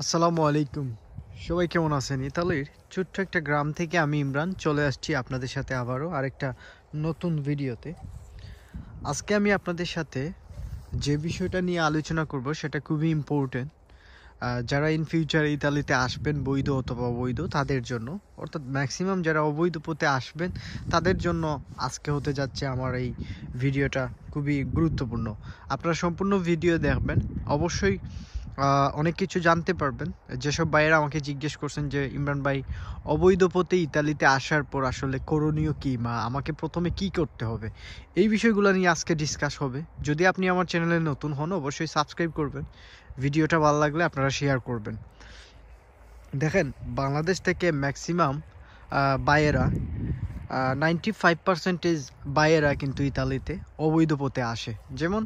আসসালামু আলাইকুম। সবাই কেমন আছেন? ইতালির ছোট্ট একটা গ্রাম থেকে আমি ইমরান চলে আসছি আপনাদের সাথে আবারও আরেকটা নতুন ভিডিওতে। আজকে আমি আপনাদের সাথে যে বিষয়টা নিয়ে আলোচনা করব সেটা খুবই ইম্পর্টেন্ট। যারা ইন ফিউচার ইতালিতে আসবেন বৈধ অথবা অবৈধ তাদের জন্য, অর্থাৎ ম্যাক্সিমাম যারা অবৈধ পথে আসবেন তাদের জন্য আজকে হতে যাচ্ছে আমার এই ভিডিওটা খুবই গুরুত্বপূর্ণ। আপনারা সম্পূর্ণ ভিডিও দেখবেন, অবশ্যই অনেক কিছু জানতে পারবেন। যেসব ভাইয়েরা আমাকে জিজ্ঞেস করছেন যে ইমরান ভাই, অবৈধ পথে ইতালিতে আসার পর আসলে করণীয় কী, বা আমাকে প্রথমে কি করতে হবে, এই বিষয়গুলো নিয়ে আজকে ডিসকাস হবে। যদি আপনি আমার চ্যানেলে নতুন হন অবশ্যই সাবস্ক্রাইব করবেন, ভিডিওটা ভালো লাগলে আপনারা শেয়ার করবেন। দেখেন, বাংলাদেশ থেকে ম্যাক্সিমাম ভাইয়েরা 95% ভাইয়েরা কিন্তু ইতালিতে অবৈধ পথে আসে। যেমন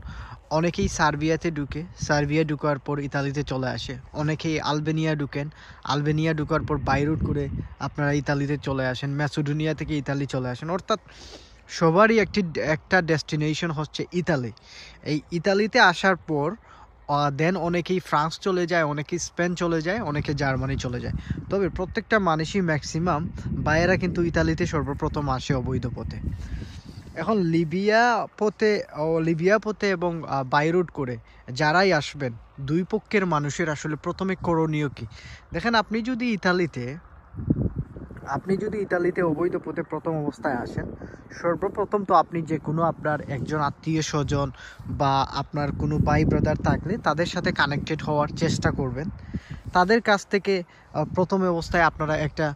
অনেকেই সার্বিয়াতে ঢুকে, সার্বিয়া ঢুকার পর ইতালিতে চলে আসে। অনেকেই আলবেনিয়া ঢুকেন, আলবেনিয়া ঢুকার পর বাই রুট করে আপনারা ইতালিতে চলে আসেন, ম্যাসেডোনিয়া থেকে ইতালি চলে আসেন। অর্থাৎ সবারই একটা ডেস্টিনেশন হচ্ছে ইতালি। এই ইতালিতে আসার পর দেন অনেকেই ফ্রান্স চলে যায়, অনেকেই স্পেন চলে যায়, অনেকে জার্মানি চলে যায়। তবে প্রত্যেকটা মানুষই ম্যাক্সিমাম বাইরেরা কিন্তু ইতালিতে সর্বপ্রথম আসে অবৈধ পথে। এখন লিবিয়া পথে এবং বাই রুট করে যারাই আসবেন, দুই পক্ষের মানুষের আসলে প্রথমে করণীয় কী? দেখেন, আপনি যদি ইতালিতে অবৈধ পথে প্রথম অবস্থায় আসেন, সর্বপ্রথম তো আপনি যে কোনো আপনার একজন আত্মীয় স্বজন বা আপনার কোনো ভাই ব্রাদার থাকলে তাদের সাথে কানেক্টেড হওয়ার চেষ্টা করবেন। তাদের কাছ থেকে প্রথম অবস্থায় আপনারা একটা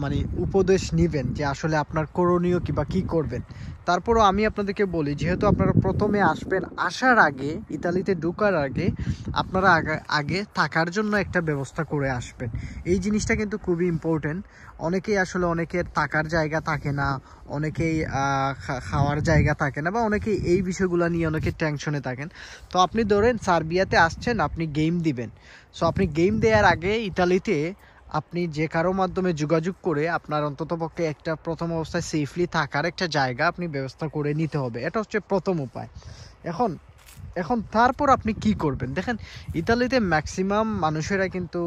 মানে উপদেশ নেবেন যে আসলে আপনার করণীয় কী বা কী করবেন। তারপরও আমি আপনাদেরকে বলি, যেহেতু আপনারা প্রথমে আসবেন, আসার আগে ইতালিতে ঢোকার আগে আপনারা আগে থাকার জন্য একটা ব্যবস্থা করে আসবেন। এই জিনিসটা কিন্তু খুবই ইম্পর্টেন্ট। অনেকেই আসলে অনেকের থাকার জায়গা থাকে না, অনেকেই খাওয়ার জায়গা থাকে না, বা অনেকেই এই বিষয়গুলো নিয়ে অনেকে টেনশনে থাকেন। তো আপনি ধরেন সার্বিয়াতে আসছেন, আপনি গেম দিবেন। সো আপনি গেম দেওয়ার আগে ইতালিতে আপনি যে কারো মাধ্যমে যোগাযোগ করে আপনার অন্ততপক্ষে একটা প্রথম অবস্থায় সেফলি থাকার একটা জায়গা আপনি ব্যবস্থা করে নিতে হবে। এটা হচ্ছে প্রথম উপায়। এখন তারপর আপনি কি করবেন? দেখেন, ইতালিতে ম্যাক্সিমাম মানুষেরা কিন্তু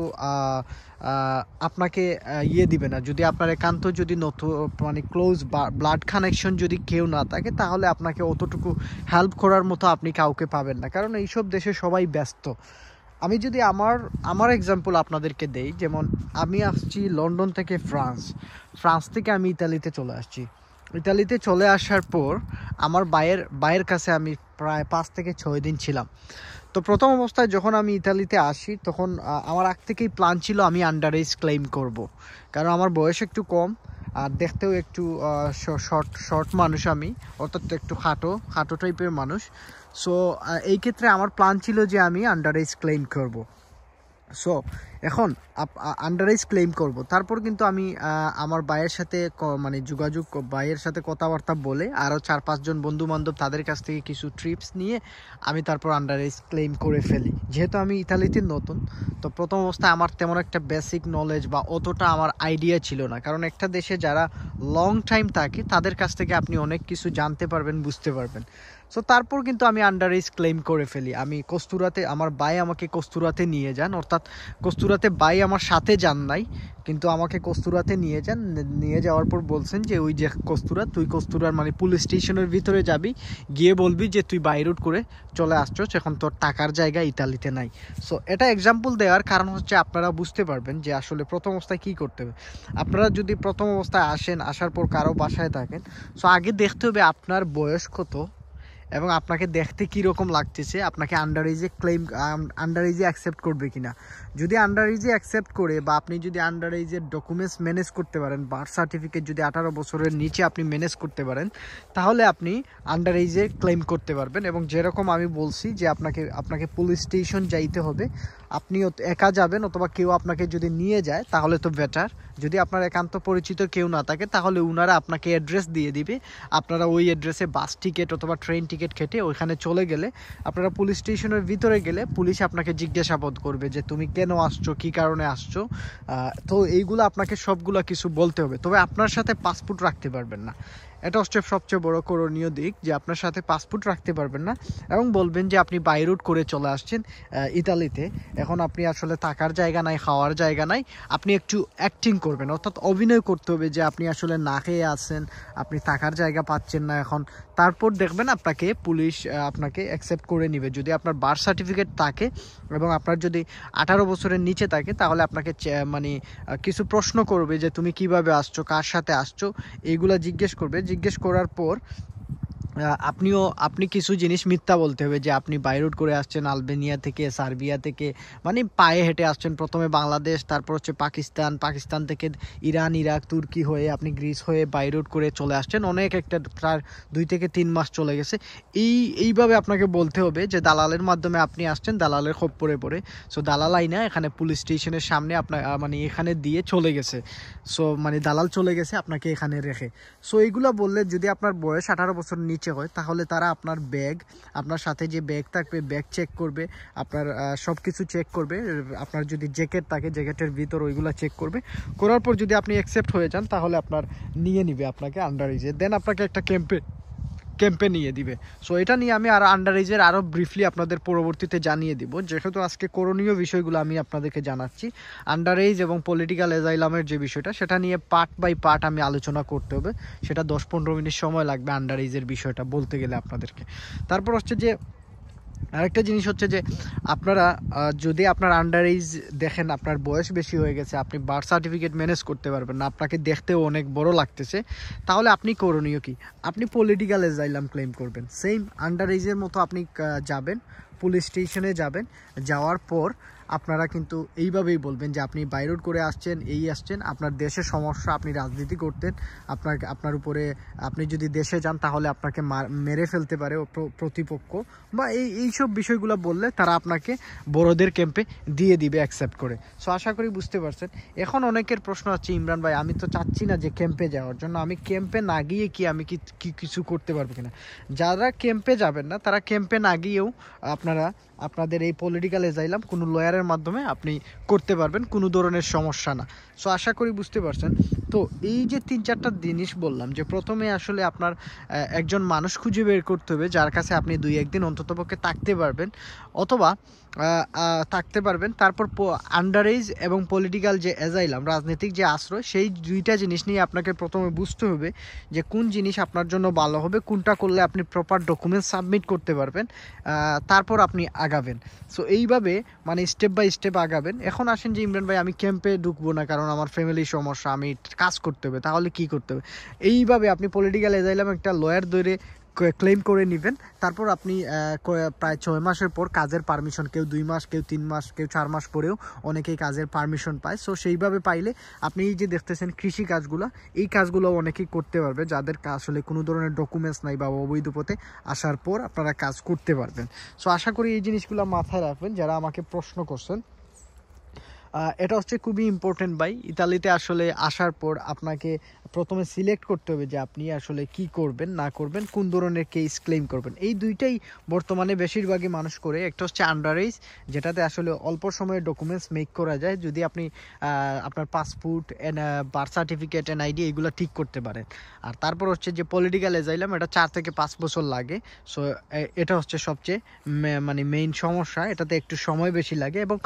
আপনাকে দিবে না। যদি আপনার একান্ত যদি মানে ক্লোজ ব্লাড কানেকশন যদি কেউ না থাকে, তাহলে আপনাকে অতটুকু হেল্প করার মতো আপনি কাউকে পাবেন না, কারণ এইসব দেশে সবাই ব্যস্ত। আমি যদি আমার এক্সাম্পল আপনাদেরকে দেই, যেমন আমি আসছি লন্ডন থেকে ফ্রান্স থেকে আমি ইতালিতে চলে আসছি। ইতালিতে চলে আসার পর আমার বাইয়ের কাছে আমি প্রায় 5 থেকে 6 দিন ছিলাম। তো প্রথম অবস্থায় যখন আমি ইতালিতে আসি, তখন আমার আগ থেকেই প্ল্যান ছিল আমি আন্ডার এজ ক্লেম করব, কারণ আমার বয়স একটু কম আর দেখতেও একটু শর্ট মানুষ আমি, অর্থাৎ একটু খাটো টাইপের মানুষ। সো এই ক্ষেত্রে আমার প্ল্যান ছিল যে আমি আন্ডার এজ ক্লেম করব। সো এখন আন্ডার এজ ক্লেম করব, তারপর কিন্তু আমি আমার ভাইয়ের সাথে মানে ভাইয়ের সাথে কথাবার্তা বলে আরও 4-5 জন বন্ধু বান্ধব তাদের কাছ থেকে কিছু ট্রিপস নিয়ে আমি তারপর আন্ডার এজ ক্লেম করে ফেলি। যেহেতু আমি ইতালিতে নতুন, তো প্রথম অবস্থায় আমার তেমন একটা বেসিক নলেজ বা অতটা আমার আইডিয়া ছিল না, কারণ একটা দেশে যারা লং টাইম থাকে তাদের কাছ থেকে আপনি অনেক কিছু জানতে পারবেন, বুঝতে পারবেন। সো তারপর কিন্তু আমি আন্ডার এজ ক্লেম করে ফেলি। আমি কস্তুরাতে, আমার ভাই আমাকে কস্তুরাতে নিয়ে যান, অর্থাৎ কস্তুরাতে ভাই আমার সাথে যান নাই, কিন্তু আমাকে কস্তুরাতে নিয়ে যাওয়ার পর বলছেন যে ওই যে তুই কস্তুরার মানে পুলিশ স্টেশনের ভিতরে যাবি, গিয়ে বলবি যে তুই বাই রুট করে চলে আসছস, এখন তোর টাকার জায়গা ইতালিতে নাই। সো এটা এক্সাম্পল দেওয়ার কারণ হচ্ছে আপনারা বুঝতে পারবেন যে আসলে প্রথম অবস্থায় কী করতে হবে। আপনারা যদি প্রথম অবস্থায় আসার পর কারো বাসায় থাকেন, সো আগে দেখতে হবে আপনার বয়স কত এবং আপনাকে দেখতে কীরকম লাগতেছে, আপনাকে আন্ডার এজে অ্যাকসেপ্ট করবে কিনা। যদি আন্ডার এজে অ্যাকসেপ্ট করে, বা আপনি যদি আন্ডার এজের ডকুমেন্টস ম্যানেজ করতে পারেন, বার্থ সার্টিফিকেট যদি 18 বছরের নিচে আপনি ম্যানেজ করতে পারেন, তাহলে আপনি আন্ডার এজে ক্লেম করতে পারবেন। এবং যেরকম আমি বলছি যে আপনাকে পুলিশ স্টেশন যাইতে হবে, আপনি একা যাবেন অথবা কেউ আপনাকে যদি নিয়ে যায় তাহলে তো বেটার। যদি আপনার একান্ত পরিচিত কেউ না থাকে তাহলে ওনারা আপনাকে অ্যাড্রেস দিয়ে দিবে, আপনারা ওই অ্যাড্রেসে বাস টিকিট অথবা ট্রেন টিকিট কেটে ওইখানে চলে গেলে, আপনারা পুলিশ স্টেশনের ভিতরে গেলে পুলিশ আপনাকে জিজ্ঞাসাবাদ করবে যে তুমি কেন আসছো, কী কারণে আসছো। তো এইগুলো আপনাকে সবগুলো কিছু বলতে হবে, তবে আপনার সাথে পাসপোর্ট রাখতে পারবেন না। এটা হচ্ছে সবচেয়ে বড় করণীয় দিক, যে আপনার সাথে পাসপোর্ট রাখতে পারবেন না এবং বলবেন যে আপনি বাই রুট করে চলে আসছেন ইতালিতে। এখন আপনি আসলে থাকার জায়গা নাই, খাওয়ার জায়গা নাই, আপনি একটু অ্যাক্টিং করবেন, অর্থাৎ অভিনয় করতে হবে যে আপনি আসলে না খেয়ে আছেন, আপনি থাকার জায়গা পাচ্ছেন না এখন। তারপর দেখবেন আপনাকে পুলিশ আপনাকে অ্যাকসেপ্ট করে নেবে যদি আপনার বার্থ সার্টিফিকেট থাকে এবং আপনার যদি 18 বছরের নিচে থাকে, তাহলে আপনাকে মানে কিছু প্রশ্ন করবে যে তুমি কিভাবে আসছো, কার সাথে আসছো, এইগুলা জিজ্ঞেস করবে। জিজ্ঞেস করার পর আপনি কিছু জিনিস মিথ্যা বলতে হবে, যে আপনি বাই রুট করে আসছেন আলবেনিয়া থেকে, সার্বিয়া থেকে, মানে পায়ে হেঁটে আসছেন, প্রথমে বাংলাদেশ, তারপর হচ্ছে পাকিস্তান থেকে ইরান, ইরাক, তুর্কি হয়ে আপনি গ্রিস হয়ে বাই রুট করে চলে আসছেন, অনেক একটা প্রায় 2 থেকে 3 মাস চলে গেছে। এইভাবে আপনাকে বলতে হবে যে দালালের মাধ্যমে আপনি আসছেন, দালালের খপ্পরে পড়ে। সো দালাল আইনা এখানে পুলিশ স্টেশনের সামনে আপনার মানে এখানে দিয়ে চলে গেছে, সো মানে দালাল চলে গেছে আপনাকে এখানে রেখে। সো এইগুলো বললে যদি আপনার বয়স 18 বছর নিচে হয়, তাহলে তারা আপনার ব্যাগ, আপনার সাথে যে ব্যাগ থাকবে ব্যাগ চেক করবে, আপনার সব কিছু চেক করবে, আপনার যদি জ্যাকেট থাকে জ্যাকেটের ভিতর ওইগুলো চেক করবে। করার পর যদি আপনি অ্যাকসেপ্ট হয়ে যান, তাহলে আপনার নিয়ে নিবে আপনাকে আন্ডার এজে, দেন আপনাকে একটা ক্যাম্পে নিয়ে দিবে। সো এটা নিয়ে আমি আর আন্ডার এজের আরও ব্রিফলি আপনাদের পরবর্তীতে জানিয়ে দিব, যেহেতু আজকে করণীয় বিষয়গুলো আমি আপনাদেরকে জানাচ্ছি। আন্ডার এজ এবং পলিটিক্যাল অ্যাজাইলামের যে বিষয়টা, সেটা নিয়ে পার্ট বাই পার্ট আমি আলোচনা করতে হবে, সেটা 10-15 মিনিট সময় লাগবে আন্ডার এজের বিষয়টা বলতে গেলে আপনাদেরকে। তারপর হচ্ছে যে আরেকটা জিনিস হচ্ছে যে আপনারা যদি আপনার আন্ডার এজ দেখেন আপনার বয়স বেশি হয়ে গেছে, আপনি বার্থ সার্টিফিকেট ম্যানেজ করতে পারবেন না, আপনাকে দেখতেও অনেক বড় লাগতেছে, তাহলে আপনি করণীয় কি, আপনি পলিটিক্যাল অ্যাজাইলাম ক্লেম করবেন। সেম আন্ডার এজের মতো আপনি যাবেন, পুলিশ স্টেশনে যাবেন, যাওয়ার পর আপনারা কিন্তু এইভাবেই বলবেন যে আপনি বাই রুট করে আসছেন, আসছেন, আপনার দেশের সমস্যা, আপনি রাজনীতি করতেন, আপনার উপরে, আপনি যদি দেশে যান তাহলে আপনাকে মেরে ফেলতে পারে প্রতিপক্ষ, বা এইসব বিষয়গুলো বললে তারা আপনাকে বড়দের ক্যাম্পে দিয়ে দিবে অ্যাকসেপ্ট করে। সো আশা করি বুঝতে পারছেন। এখন অনেকের প্রশ্ন আছে, ইমরান ভাই আমি তো চাচ্ছি না যে ক্যাম্পে যাওয়ার জন্য, আমি ক্যাম্পে না গিয়ে কি আমি কিছু করতে পারবো কিনা। যারা ক্যাম্পে যাবেন না, তারা ক্যাম্পে না গিয়েও আপনাদের এই পলিটিক্যাল অ্যাজাইলাম কোনো লয়ারের মাধ্যমে আপনি করতে পারবেন, কোনো ধরনের সমস্যা না। সো আশা করি বুঝতে পারছেন। তো এই যে 3-4টা জিনিস বললাম, যে প্রথমে আসলে আপনার একজন মানুষ খুঁজে বের করতে হবে যার কাছে আপনি 2-1 দিন অন্ততপক্ষে থাকতে পারবেন, অথবা থাকতে পারবেন। তারপর আন্ডার এজ এবং পলিটিক্যাল যে অ্যাজাইলাম, রাজনৈতিক যে আশ্রয়, সেই 2টা জিনিস নিয়ে আপনাকে প্রথমে বুঝতে হবে যে কোন জিনিস আপনার জন্য ভালো হবে, কোনটা করলে আপনি প্রপার ডকুমেন্টস সাবমিট করতে পারবেন, তারপর আপনি আগাবেন। সো এইভাবে মানে স্টেপ বাই স্টেপ আগাবেন। এখন আসেন যে ইমরান ভাই আমি ক্যাম্পে ঢুকবো না, কারণ আমার ফ্যামিলির সমস্যা, আমি কাজ করতে হবে, তাহলে কি করতে হবে? এইভাবে আপনি পলিটিক্যাল অ্যাজাইলাম একটা লয়ার ধরে ক্লেম করে নেবেন। তারপর আপনি প্রায় 6 মাসের পর কাজের পারমিশন, কেউ 2 মাস, কেউ 3 মাস, কেউ 4 মাস পরেও অনেকেই কাজের পারমিশন পায়। সো সেইভাবে পাইলে আপনি এই যে দেখতেছেন কৃষি কাজগুলো, এই কাজগুলো অনেকেই করতে পারবে যাদের আসলে কোনো ধরনের ডকুমেন্টস নাই বা অবৈধ পথে আসার পর আপনারা কাজ করতে পারবেন। সো আশা করি এই জিনিসগুলো মাথায় রাখবেন যারা আমাকে প্রশ্ন করছেন। এটা হচ্ছে খুবই ইম্পর্টেন্ট ভাই। ইতালিতে আসলে আসার পর আপনাকে প্রথমে সিলেক্ট করতে হবে যে আপনি আসলে কি করবেন না করবেন, কোন ধরনের কেস ক্লেম করবেন। এই দুইটাই বর্তমানে বেশিরভাগই মানুষ করে। একটা হচ্ছে আন্ডার এজ, যেটাতে আসলে অল্প সময়ে ডকুমেন্টস মেক করা যায় যদি আপনি আপনার পাসপোর্ট, বার্থ সার্টিফিকেট, এনআইডি এগুলো ঠিক করতে পারেন। আর তারপর হচ্ছে যে পলিটিক্যাল অ্যাজাইলাম, এটা 4 থেকে 5 বছর লাগে। সো এটা হচ্ছে সবচেয়ে মানে মেইন সমস্যা, এটাতে একটু সময় বেশি লাগে এবং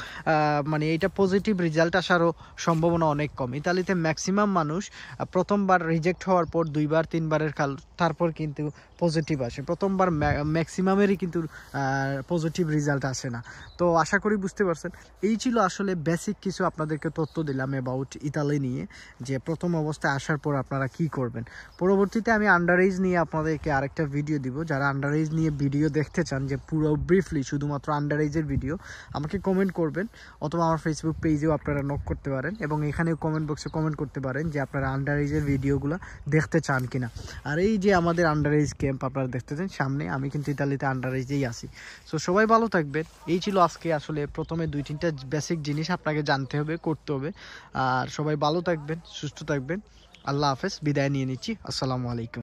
মানে এইটা পজিটিভ রেজাল্ট আসারও সম্ভাবনা অনেক কম। ইতালিতে ম্যাক্সিমাম মানুষ প্রথমবার রিজেক্ট হওয়ার পর 2বার 3বারের তারপর কিন্তু পজিটিভ আসে। প্রথমবার ম্যাক্সিমামেরই কিন্তু পজিটিভ রেজাল্ট আসে না। তো আশা করি বুঝতে পারছেন। এই ছিল আসলে বেসিক কিছু আপনাদেরকে তথ্য দিলাম অ্যাবাউট ইতালি নিয়ে, যে প্রথম অবস্থায় আসার পর আপনারা কি করবেন। পরবর্তীতে আমি আন্ডার এজ নিয়ে আপনাদেরকে আরেকটা ভিডিও দিব। যারা আন্ডার এজ নিয়ে ভিডিও দেখতে চান, যে পুরো ব্রিফলি শুধুমাত্র আন্ডার এজের ভিডিও, আমাকে কমেন্ট করবেন, অথবা আমার ফেসবুক পেজেও আপনারা নক করতে পারেন এবং এখানেও কমেন্ট বক্সে কমেন্ট করতে পারেন যে আপনারা আন্ডার এজের ভিডিওগুলো দেখতে চান কিনা। আর এই যে আমাদের আন্ডার এজ ক্যাম্প আপনারা দেখতেছেন সামনে, আমি কিন্তু ইতালিতে আন্ডার এজেই আছি। সো সবাই ভালো থাকবেন। এই ছিল আজকে আসলে প্রথমে 2-3টা বেসিক জিনিস আপনাকে জানতে হবে, করতে হবে। আর সবাই ভালো থাকবেন, সুস্থ থাকবেন। আল্লাহ হাফেজ, বিদায় নিয়ে নিচ্ছি। আসসালামু আলাইকুম।